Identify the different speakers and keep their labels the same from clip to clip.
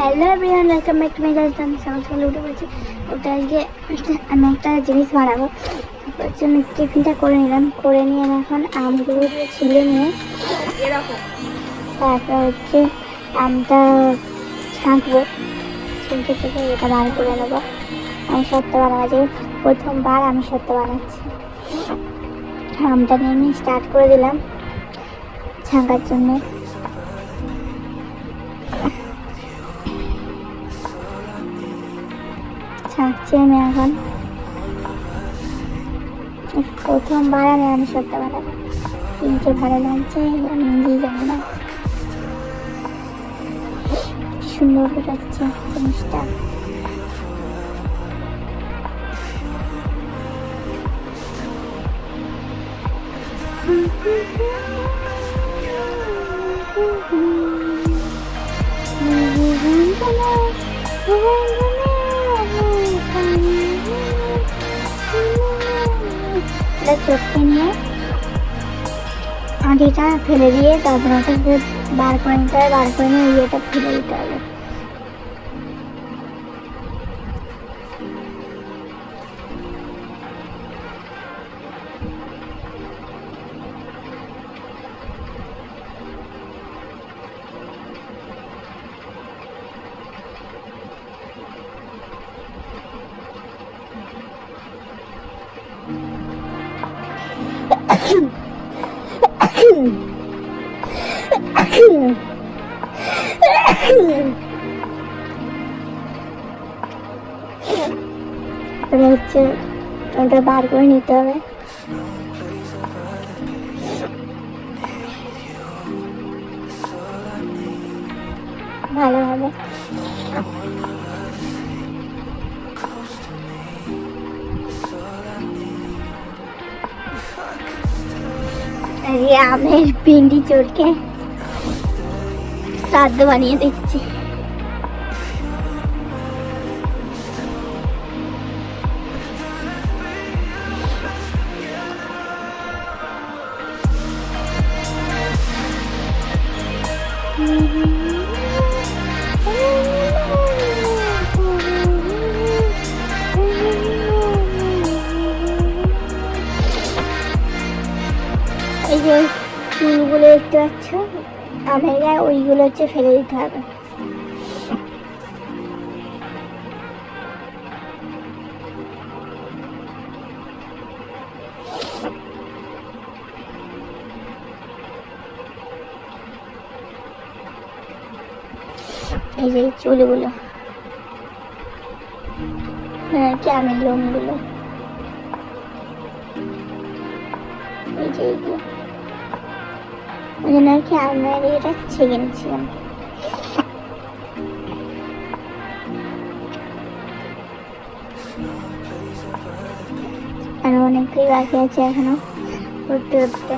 Speaker 1: Hello everyone, welcome back to my channel. আমি সকালে উঠে পড়েছি। ওটা আজকে আমি একটা জিনিস বানাবো, তার জন্য টিফিনটা করে নিলাম। করে নিয়ে আমি এখন আমগুলো ছিলে নিয়ে
Speaker 2: এরকম
Speaker 1: তারপর হচ্ছে আমটা ছাঁকবো। ছিলকে থেকে এটা বার করে নেবো। আমি সত্য বানাবো, প্রথমবার আমি সত্য বানাচ্ছি। আমটা নিয়ে আমি স্টার্ট করে দিলাম ছাঁকার জন্য। ছাঁকছি আমি এখন, প্রথমবার আমি সত্য বানাবো। কিনতে ভালো লাগছে, আমি নিজেই জানি না। সুন্দর হচ্ছে জিনিসটা। চটকে নিয়ে আটিটা ফেলে দিয়ে তারপর ওটাকে বার করে নিতে হবে। বার করে নিয়ে ইয়েটা ফেলে দিতে হবে। হচ্ছে ওটা বার করে নিতে হবে। ভালোভাবে আমের পিন্ডি চটকে শ্রাদ্ধ বানিয়ে দিচ্ছি। এই যে চুলগুলো দেখতে পাচ্ছ আমের গায়ে, ওইগুলো হচ্ছে ফেলে দিতে হবে। এই যে চুলগুলো কি আমের লোমগুলো, এই যে এইগুলো, ওই জন্য আর কি আমের এটা ছেঁকে নিচ্ছিলাম। আর অনেকটাই বাকি আছে এখনো উঠতে উঠতে।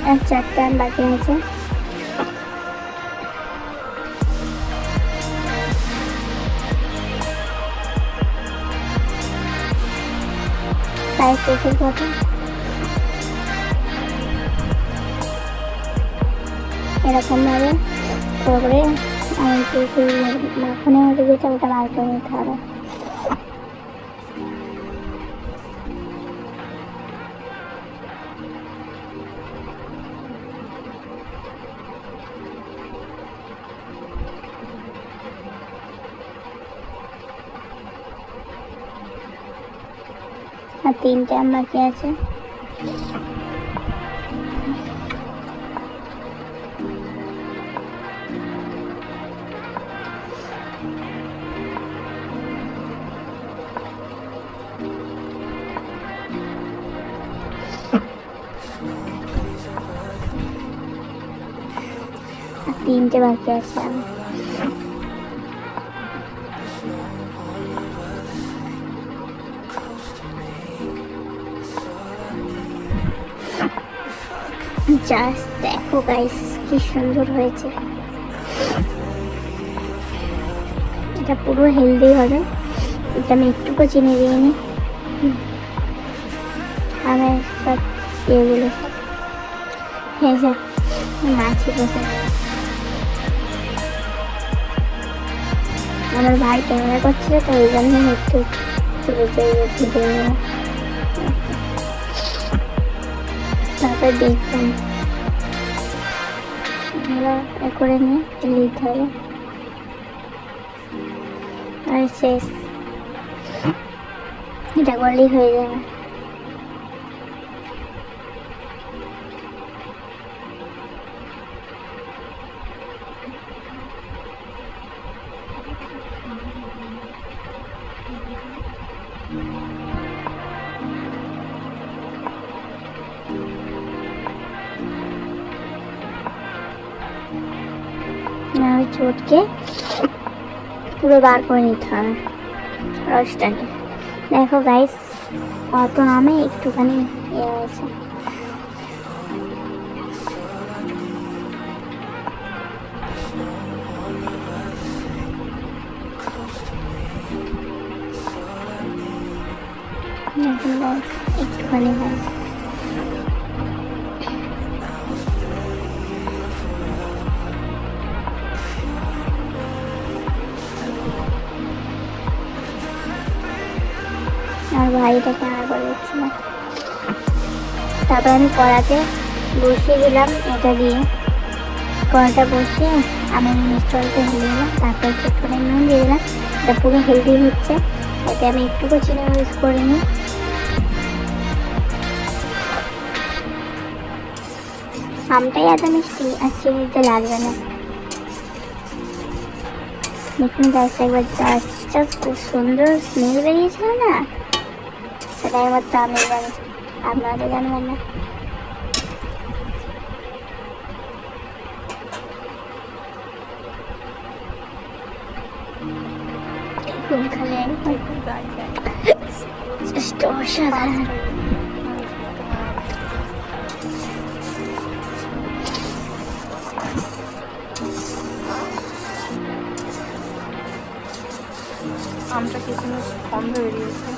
Speaker 1: আর 4টা আম বাকি আছে। প্রায় শেষের কথা। এরকম ভাবে করে মাখনের মধ্যে যেটা ওটা বার করে নিতে হবে। আর 3টে আম বাকি আছে। তিনটে বাকি আছে। জাস্ট দেখো গাইস কি সুন্দর হয়েছে। এটা পুরো হেলদি হবে। এটা আমি একটুকু চিনি দিইনি, আমি সব এগুলো সব হয়ে যায়। মাছি বসে আমার ভাই ক্যামেরা করছিল, তো ওই জন্য একটু ভিডিও। তারপর দেখলাম এ করে নিয়ে দিতে হবে আর শেষ। এটা করলেই হয়ে যাবে। চটকে পুরো বার করে নিতে হবে রসটাকে। দেখো গাইস অত নামে একটুখানি ইয়ে হয়েছে। একটুখানি হয় আর ভাইটা কেনা করে দিচ্ছি না। তারপর আমি কড়াতে বসিয়ে দিলাম, এটা দিয়ে কড়াটা বসিয়ে আমি মিক্সচারটা ঢেলে দিলাম। তারপর একটুখানি নুন দিয়ে দিলাম। এটা পুরো হেলদি হচ্ছে। এতে আমি একটুকু চিনি ইউজ করিনি। আমটাই এত মিষ্টি আর চিনিতে লাগবে না। দেখুন গাইস একবার জাস্ট খুব সুন্দর স্মেল বেরিয়েছিল না, সেটাই মতো আমি জানি, আপনারা তো জানবেন না। অসাধারণ।
Speaker 2: আমটা কিশমিশ গন্ধ বেরিয়েছে।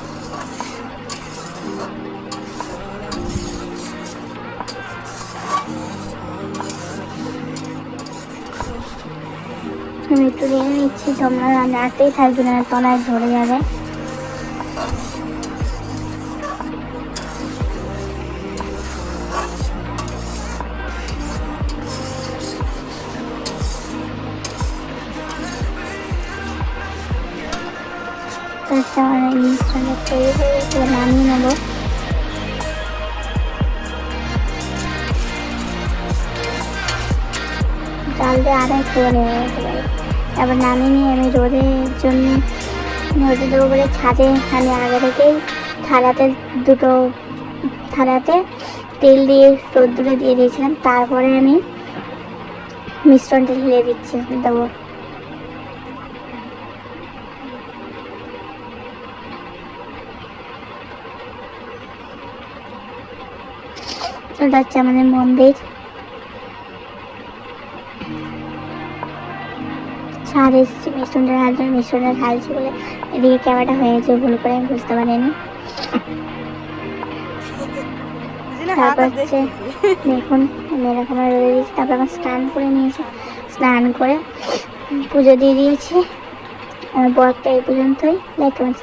Speaker 1: আমি একটু নিয়ে নিচ্ছি, তোমরা নাড়তেই থাকবে না, তলায় ধরে যাবে। আমার মিশ্রণটা তৈরি হয়ে গেছে, নামিয়ে নেবো। চাল দিয়ে আদা একটু নেমে যেতে পারি। তারপর নামিয়ে নিয়ে আমি রোদের জন্য রোদে দেবো বলে ছাদে আমি আগে থেকেই থালাতে তেল দিয়ে রোদ্দুরে দিয়ে দিয়েছিলাম। তারপরে আমি মিশ্রণটা ঢেলে দিচ্ছি, দেবো। ওটা হচ্ছে আমাদের মন্দির। স্বাদ এসেছে মিশ্রণটা ঢালছি বলে এদিকে ক্যামেরাটা হয়েছে ভুল করে, আমি বুঝতে পারিনি। তারপর হচ্ছে দেখুন আমি এরকম রোদে দিয়েছি। তারপর আমার স্নান করে নিয়েছি, স্নান করে পুজো দিয়ে দিয়েছি। আমার ব্লগটা এই পর্যন্তই। Like comment